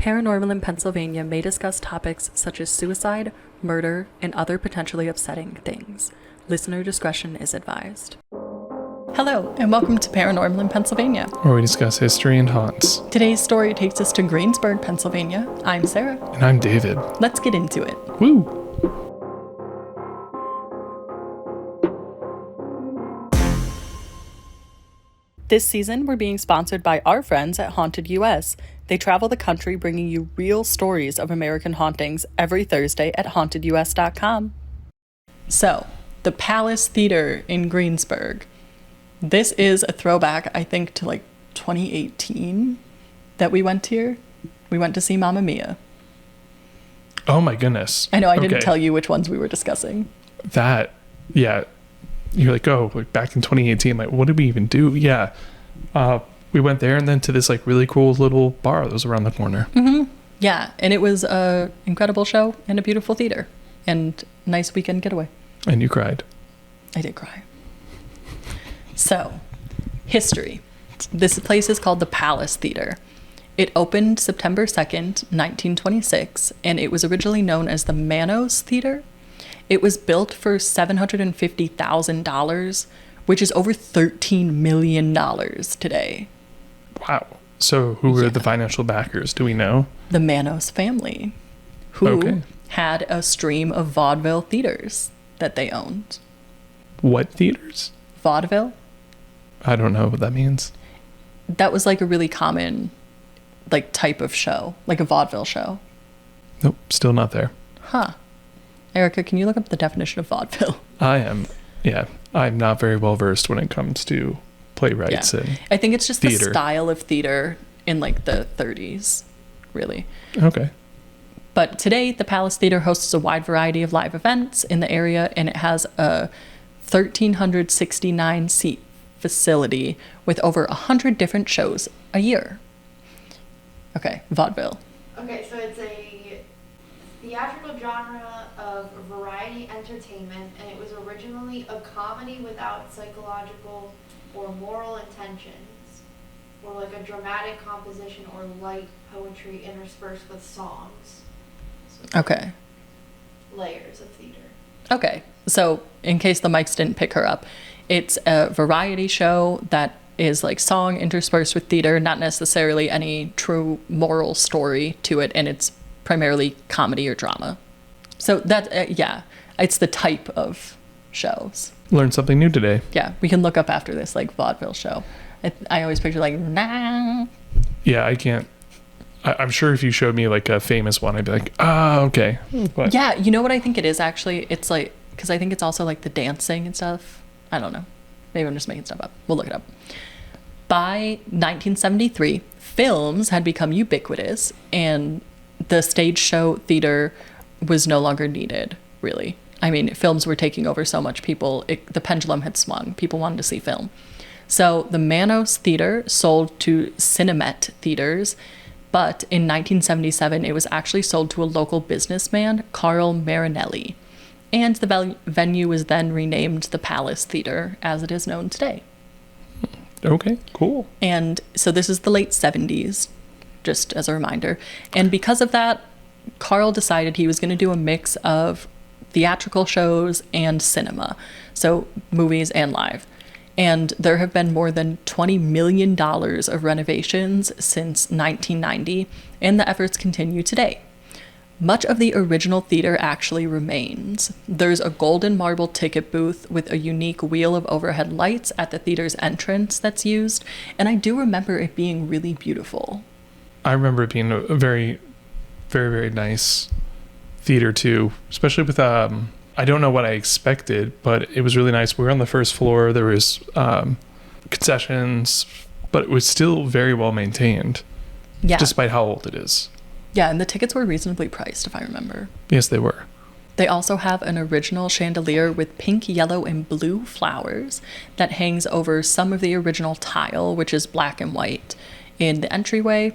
Paranormal in Pennsylvania may discuss topics such as suicide, murder, and other potentially upsetting things. Listener discretion is advised. Hello, and welcome to Paranormal in Pennsylvania, where we discuss history and haunts. Today's story takes us to Greensburg, Pennsylvania. I'm Sarah. And I'm David. Let's get into it. Woo! This season, we're being sponsored by our friends at Haunted US. They travel the country bringing you real stories of American hauntings every Thursday at hauntedus.com. So, the Palace Theater in Greensburg. This is a throwback, I think, to like 2018 that we went here. We went to see Mamma Mia. Oh my goodness. I know I didn't tell you which ones we were discussing. Yeah. You're like, back in 2018, like, what did we even do? Yeah. We went there and then to this like really cool little bar that was around the corner. Mm-hmm. Yeah, and it was an incredible show and a beautiful theater and nice weekend getaway. And you cried. I did cry. So, history. This place is called the Palace Theater. It opened September 2nd, 1926, and it was originally known as the Manos Theater. It was built for $750,000, which is over $13 million today. Wow. So who were the financial backers? Do we know? The Manos family, who had a stream of vaudeville theaters that they owned. What theaters? Vaudeville? I don't know what that means. That was like a really common like type of show, like a vaudeville show. Nope, still not there. Huh. Erica, can you look up the definition of vaudeville? I'm not very well versed when it comes to playwrights and I think it's just theater. The style of theater in like the 30s, really. Okay. But today, the Palace Theater hosts a wide variety of live events in the area, and it has a 1,369 seat facility with over 100 different shows a year. Okay, vaudeville. Okay, so it's a theatrical genre of variety entertainment, and it was originally a comedy without psychological or moral intentions, or like a dramatic composition or light poetry interspersed with songs. So okay. Layers of theater. Okay, so in case the mics didn't pick her up, it's a variety show that is like song interspersed with theater, not necessarily any true moral story to it, and it's primarily comedy or drama. So that, it's the type of shows. Learned something new today. Yeah, we can look up after this, like, vaudeville show. I always picture, like, nah. Yeah, I can't. I'm sure if you showed me, like, a famous one, I'd be like, okay. But. Yeah, you know what I think it is, actually? It's, like, because I think it's also, like, the dancing and stuff. I don't know. Maybe I'm just making stuff up. We'll look it up. By 1973, films had become ubiquitous, and the stage show theater was no longer needed, really. I mean, films were taking over so much. The pendulum had swung. People wanted to see film. So the Manos Theater sold to Cinemet Theaters, but in 1977, it was actually sold to a local businessman, Carl Marinelli. And the venue was then renamed the Palace Theater, as it is known today. Okay, cool. And so this is the late 70s, just as a reminder. And because of that, Carl decided he was going to do a mix of theatrical shows and cinema, so movies and live. And there have been more than $20 million of renovations since 1990, and the efforts continue today. Much of the original theater actually remains. There's a golden marble ticket booth with a unique wheel of overhead lights at the theater's entrance that's used, and I do remember it being really beautiful. I remember it being a very, very, very nice theater too, especially with I don't know what I expected, but it was really nice. We were on the first floor. There was concessions, but it was still very well maintained, despite how old it is. Yeah, and the tickets were reasonably priced, if I remember. Yes, they were. They also have an original chandelier with pink, yellow, and blue flowers that hangs over some of the original tile, which is black and white, in the entryway.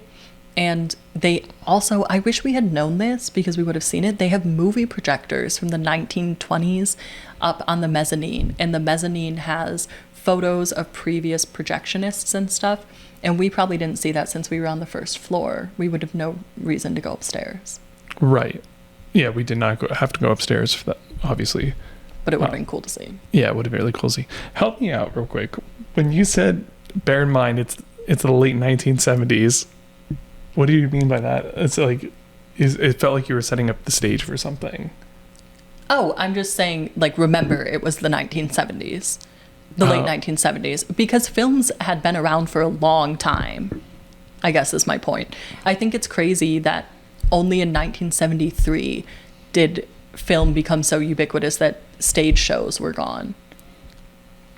And they also, I wish we had known this because we would have seen it, they have movie projectors from the 1920s up on the mezzanine. And the mezzanine has photos of previous projectionists and stuff. And we probably didn't see that since we were on the first floor. We would have no reason to go upstairs. Right. Yeah, we did not have to go upstairs for that, obviously. But it would have been cool to see. Yeah, it would have been really cool to see. Help me out real quick. When you said, bear in mind, it's the late 1970s, what do you mean by that? It's like, it felt like you were setting up the stage for something. Oh, I'm just saying, like, remember, it was the 1970s. The late 1970s. Because films had been around for a long time, I guess is my point. I think it's crazy that only in 1973 did film become so ubiquitous that stage shows were gone.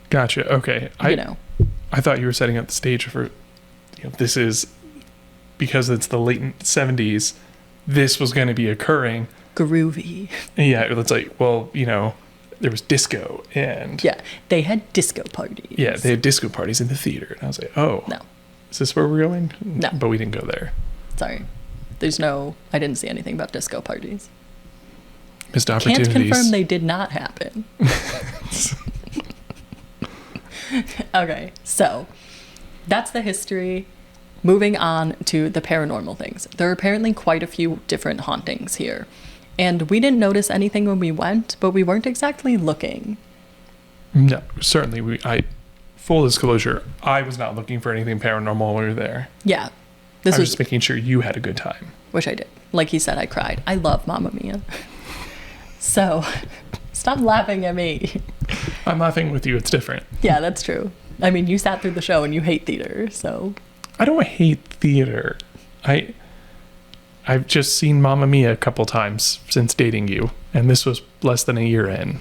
Gotcha. Okay. I thought you were setting up the stage for, this is, because it's the late 70s, this was going to be occurring. Groovy. Yeah, it's like, well, there was disco and... Yeah, they had disco parties. Yeah, they had disco parties in the theater. And I was like, oh. No. Is this where we're going? No. But we didn't go there. Sorry. I didn't see anything about disco parties. Missed opportunities. Can't confirm they did not happen. Okay, so that's the history. Moving on to the paranormal things. There are apparently quite a few different hauntings here. And we didn't notice anything when we went, but we weren't exactly looking. No, certainly. Full disclosure, I was not looking for anything paranormal when we were there. Yeah. I was just making sure you had a good time. Which I did. Like he said, I cried. I love Mamma Mia. So, stop laughing at me. I'm laughing with you. It's different. Yeah, that's true. I mean, you sat through the show and you hate theater, so... I don't hate theater. I've just seen Mamma Mia a couple times since dating you, and this was less than a year in.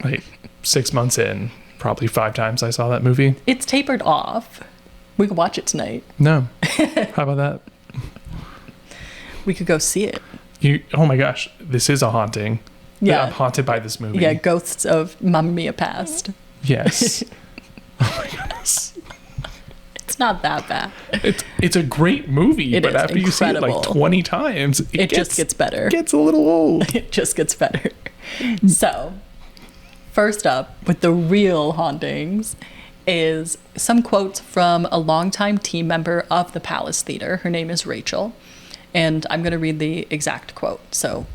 Like 6 months in, probably 5 times I saw that movie. It's tapered off. We could watch it tonight. No. How about that? We could go see it. Oh my gosh, this is a haunting. Yeah. I'm haunted by this movie. Yeah, ghosts of Mamma Mia past. Yes. Oh my goodness. It's not that bad. It's a great movie, It but is after you see it like 20 times, it just gets better. It gets a little old. It just gets better. So, first up, with the real hauntings, is some quotes from a longtime team member of the Palace Theater. Her name is Rachel. And I'm going to read the exact quote. So,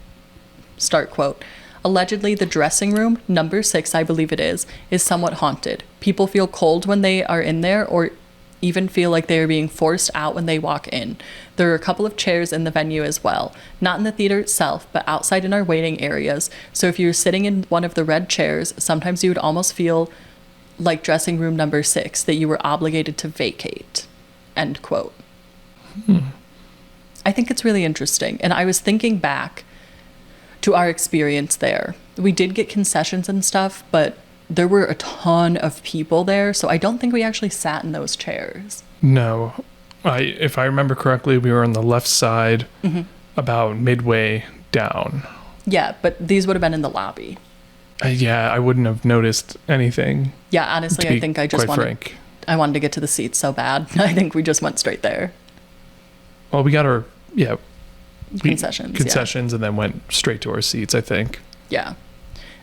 start quote. Allegedly, the dressing room, number 6, I believe it is somewhat haunted. People feel cold when they are in there or even feel like they are being forced out when they walk in. There are a couple of chairs in the venue as well. Not in the theater itself, but outside in our waiting areas. So if you're sitting in one of the red chairs, sometimes you would almost feel like dressing room number 6, that you were obligated to vacate. End quote. I think it's really interesting. And I was thinking back to our experience there. We did get concessions and stuff, but there were a ton of people there, so I don't think we actually sat in those chairs. No. If I remember correctly, we were on the left side, about midway down. Yeah, but these would have been in the lobby. Yeah, I wouldn't have noticed anything. Yeah, honestly, I think I just wanted to get to the seats so bad. I think we just went straight there. Well, we got our, concessions, and then went straight to our seats, I think. Yeah.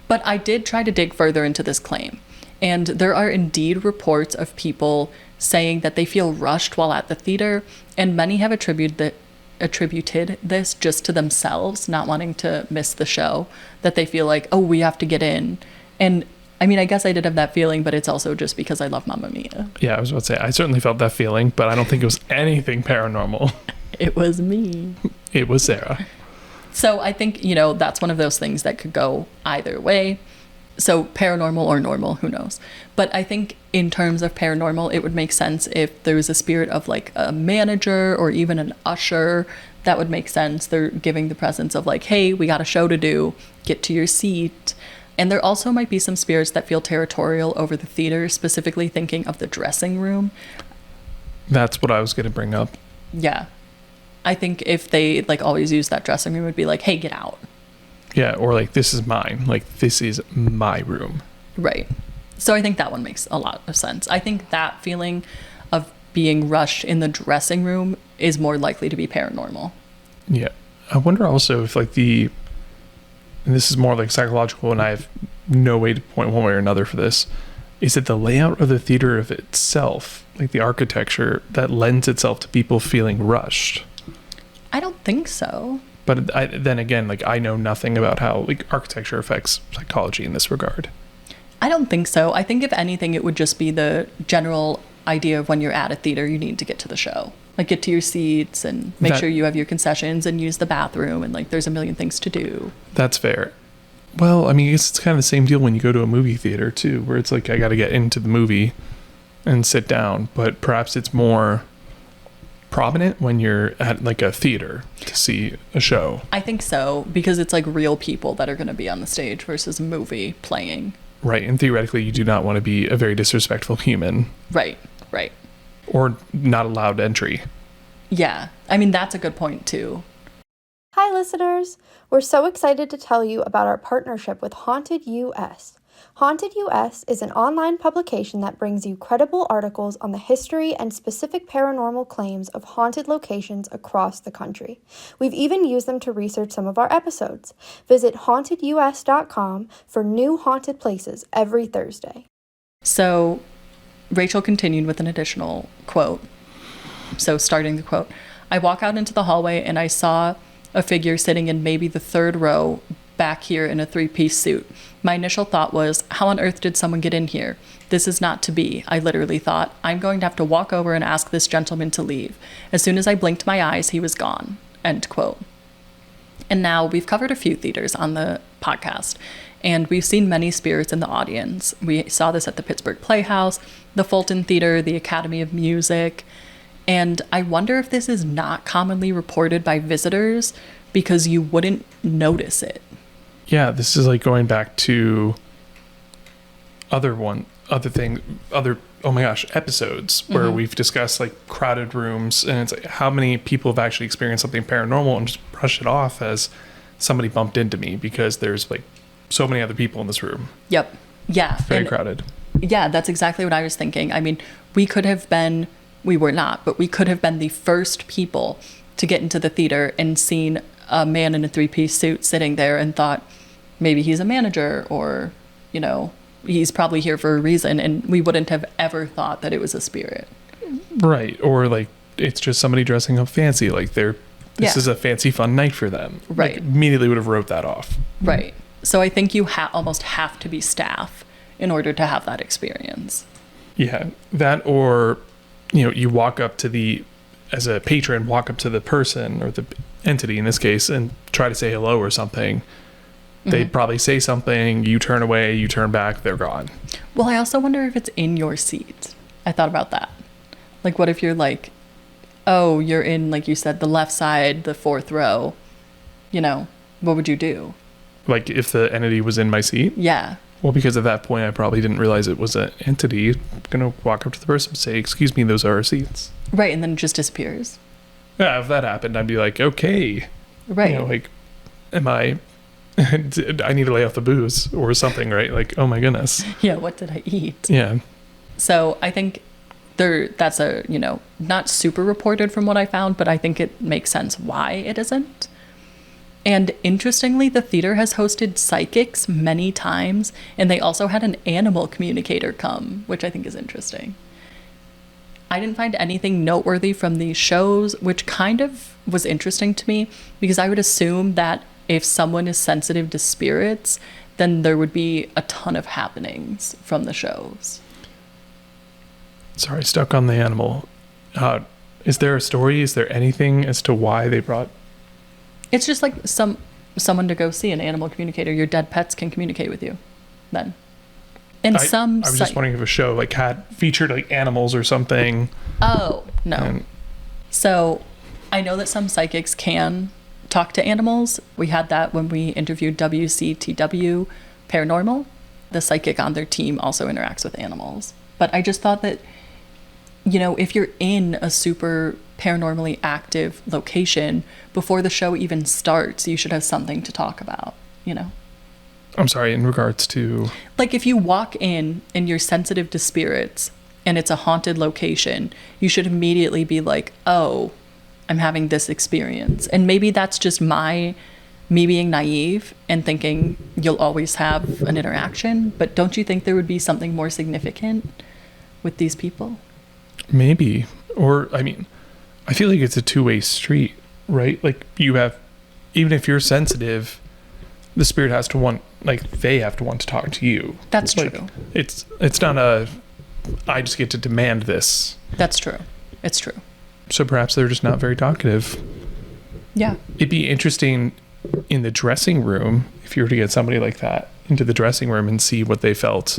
But I did try to dig further into this claim. And there are indeed reports of people saying that they feel rushed while at the theater, and many have attributed this just to themselves, not wanting to miss the show, that they feel like, oh, we have to get in. And I mean, I guess I did have that feeling, but it's also just because I love Mamma Mia. Yeah, I was about to say, I certainly felt that feeling, but I don't think it was anything paranormal. It was me. It was Sarah. So I think, that's one of those things that could go either way. So paranormal or normal, who knows? But I think in terms of paranormal, it would make sense if there was a spirit of like a manager or even an usher. That would make sense. They're giving the presence of like, hey, we got a show to do. Get to your seat. And there also might be some spirits that feel territorial over the theater, specifically thinking of the dressing room. That's what I was going to bring up. Yeah. I think if they like always use that dressing room, it would be like, hey, get out. Yeah, or like, this is mine. Like, this is my room. Right. So I think that one makes a lot of sense. I think that feeling of being rushed in the dressing room is more likely to be paranormal. Yeah. I wonder also if like and this is more like psychological and I have no way to point one way or another for this, is it the layout of the theater of itself, like the architecture, that lends itself to people feeling rushed? I don't think so. But then again, like, I know nothing about how like architecture affects psychology in this regard. I don't think so. I think if anything, it would just be the general idea of when you're at a theater, you need to get to the show. Like, get to your seats and make sure you have your concessions and use the bathroom, and like there's a million things to do. That's fair. Well, I mean, I guess it's kind of the same deal when you go to a movie theater too, where it's like I got to get into the movie and sit down, but perhaps it's more prominent when you're at like a theater to see a show. I think so, because it's like real people that are going to be on the stage versus a movie playing. Right, and theoretically you do not want to be a very disrespectful human. Right. Or not allowed entry. Yeah, I mean, that's a good point too. Hi listeners! We're so excited to tell you about our partnership with Haunted US. Haunted US is an online publication that brings you credible articles on the history and specific paranormal claims of haunted locations across the country. We've even used them to research some of our episodes. Visit hauntedus.com for new haunted places every Thursday. So Rachel continued with an additional quote. So starting the quote, I walk out into the hallway and I saw a figure sitting in maybe the third row back here in a 3-piece suit. My initial thought was, how on earth did someone get in here? This is not to be. I literally thought, I'm going to have to walk over and ask this gentleman to leave. As soon as I blinked my eyes, he was gone. End quote. And now we've covered a few theaters on the podcast, and we've seen many spirits in the audience. We saw this at the Pittsburgh Playhouse, the Fulton Theater, the Academy of Music, and I wonder if this is not commonly reported by visitors because you wouldn't notice it. Yeah, this is like going back to episodes where we've discussed like crowded rooms, and it's like how many people have actually experienced something paranormal and just brush it off as somebody bumped into me because there's like so many other people in this room. Yep. Yeah. Very crowded. Yeah, that's exactly what I was thinking. I mean, we could have been the first people to get into the theater and seen a man in a 3-piece suit sitting there and thought maybe he's a manager or, you know, he's probably here for a reason, and we wouldn't have ever thought that it was a spirit. Right. Or like it's just somebody dressing up fancy, like this is a fancy fun night for them. Right. Like, immediately would have wrote that off. Right. So I think you almost have to be staff in order to have that experience. Yeah. That, or, you know, you walk up to as a patron, walk up to the person or the entity in this case and try to say hello or something. They probably say something, you turn away, you turn back, they're gone. Well, I also wonder if it's in your seat. I thought about that. Like, what if you're like, oh, you're in, like you said, the left side, the 4th row, you know, what would you do? Like if the entity was in my seat? Yeah. Well, because at that point, I probably didn't realize it was an entity. I'm going to walk up to the person and say, excuse me, those are our seats. Right, and then it just disappears. Yeah, if that happened, I'd be like, okay. Right. You know, like, I need to lay off the booze or something, right? Like, oh my goodness. Yeah, what did I eat? Yeah. So I think that's a, you know, not super reported from what I found, but I think it makes sense why it isn't. And interestingly, the theater has hosted psychics many times, and they also had an animal communicator come, which I think is interesting. I didn't find anything noteworthy from these shows, which kind of was interesting to me because I would assume that if someone is sensitive to spirits, then there would be a ton of happenings from the shows. Sorry, stuck on the animal. Is there a story? Is there anything as to why they brought? It's just like someone to go see an animal communicator. Your dead pets can communicate with you then. And I was just wondering if a show like had featured like animals or something. Oh, no. So I know that some psychics can talk to animals. We had that when we interviewed WCTW Paranormal. The psychic on their team also interacts with animals. But I just thought that, you know, if you're in a super paranormally active location, before the show even starts, you should have something to talk about, you know? I'm sorry, in regards to? Like if you walk in and you're sensitive to spirits and it's a haunted location, you should immediately be like, oh, I'm having this experience. And maybe that's just my me being naive and thinking you'll always have an interaction, but don't you think there would be something more significant with these people? Maybe. Or, I mean, I feel like it's a two-way street, right? Like, you have, even if you're sensitive, the spirit has to want, like, they have to want to talk to you. That's like, true. It's not a, I just get to demand this. That's true. It's true. So perhaps they're just not very talkative. Yeah. It'd be interesting in the dressing room if you were to get somebody like that into the dressing room and see what they felt.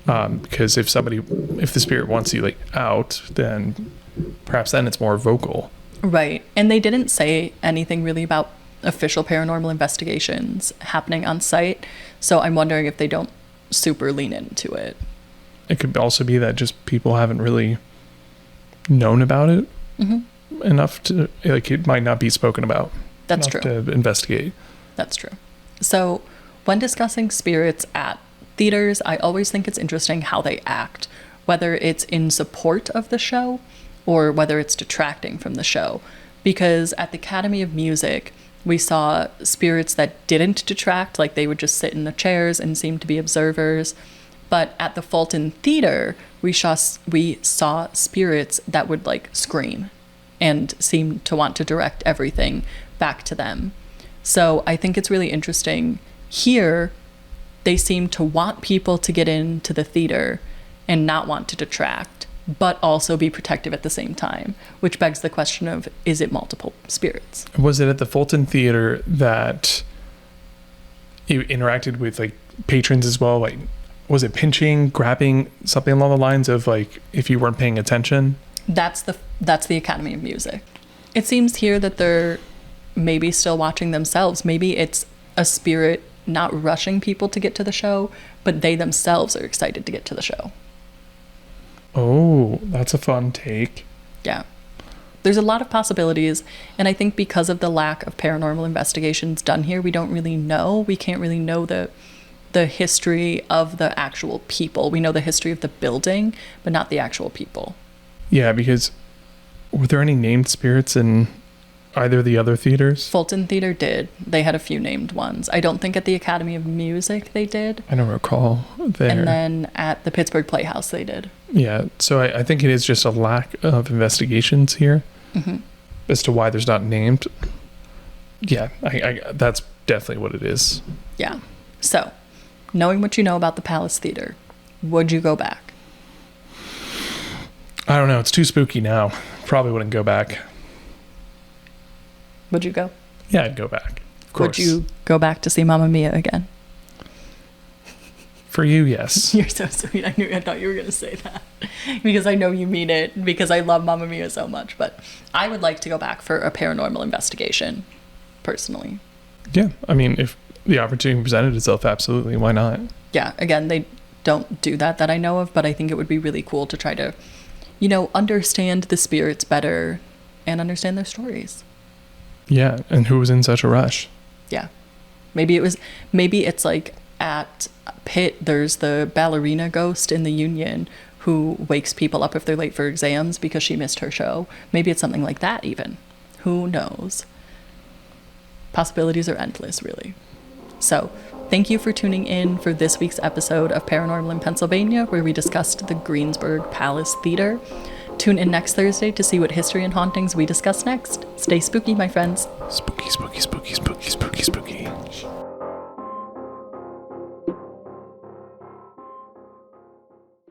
Because if the spirit wants you like out, then perhaps then it's more vocal. Right. And they didn't say anything really about official paranormal investigations happening on site. So I'm wondering if they don't super lean into it. It could also be that just people haven't really known about it enough to, like, it might not be spoken about. That's enough true. to investigate. That's true. So when discussing spirits at theaters, I always think it's interesting how they act, whether it's in support of the show or whether it's detracting from the show. Because at the Academy of Music, we saw spirits that didn't detract, like they would just sit in the chairs and seem to be observers. But at the Fulton Theater, we saw spirits that would like scream and seem to want to direct everything back to them. So I think it's really interesting. Here, they seem to want people to get into the theater and not want to detract, but also be protective at the same time, which begs the question of, is it multiple spirits? Was it at the Fulton Theater that you interacted with like patrons as well? Like, was it pinching, grabbing, something along the lines of like, if you weren't paying attention? That's the Academy of Music. It seems here that they're maybe still watching themselves. Maybe it's a spirit not rushing people to get to the show, but they themselves are excited to get to the show. Oh, that's a fun take. Yeah. There's a lot of possibilities, and I think because of the lack of paranormal investigations done here, we can't really know the history of the actual people. We know the history of the building, but not the actual people. Yeah, because were there any named spirits in either of the other theaters? Fulton Theater did. They had a few named ones. I don't think at the Academy of Music they did. I don't recall there. And then at the Pittsburgh Playhouse they did. Yeah, so I think it is just a lack of investigations here as to why there's not named. Yeah, I that's definitely what it is. Yeah. So, knowing what you know about the Palace Theater, would you go back? I don't know. It's too spooky now. Probably wouldn't go back. Would you go? Yeah, I'd go back. Of course. Would you go back to see Mamma Mia again? For you, yes. You're so sweet. I thought you were going to say that because I know you mean it, because I love Mamma Mia so much. But I would like to go back for a paranormal investigation, personally. Yeah, I mean, if the opportunity presented itself, absolutely. Why not? Yeah, again, they don't do that I know of, but I think it would be really cool to try to, understand the spirits better and understand their stories. Yeah, and who was in such a rush? Yeah. Maybe it's like at Pitt, there's the ballerina ghost in the Union who wakes people up if they're late for exams because she missed her show. Maybe it's something like that even. Who knows? Possibilities are endless, really. So, thank you for tuning in for this week's episode of Paranormal in Pennsylvania, where we discussed the Greensburg Palace Theater. Tune in next Thursday to see what history and hauntings we discuss next. Stay spooky, my friends. Spooky, spooky, spooky, spooky.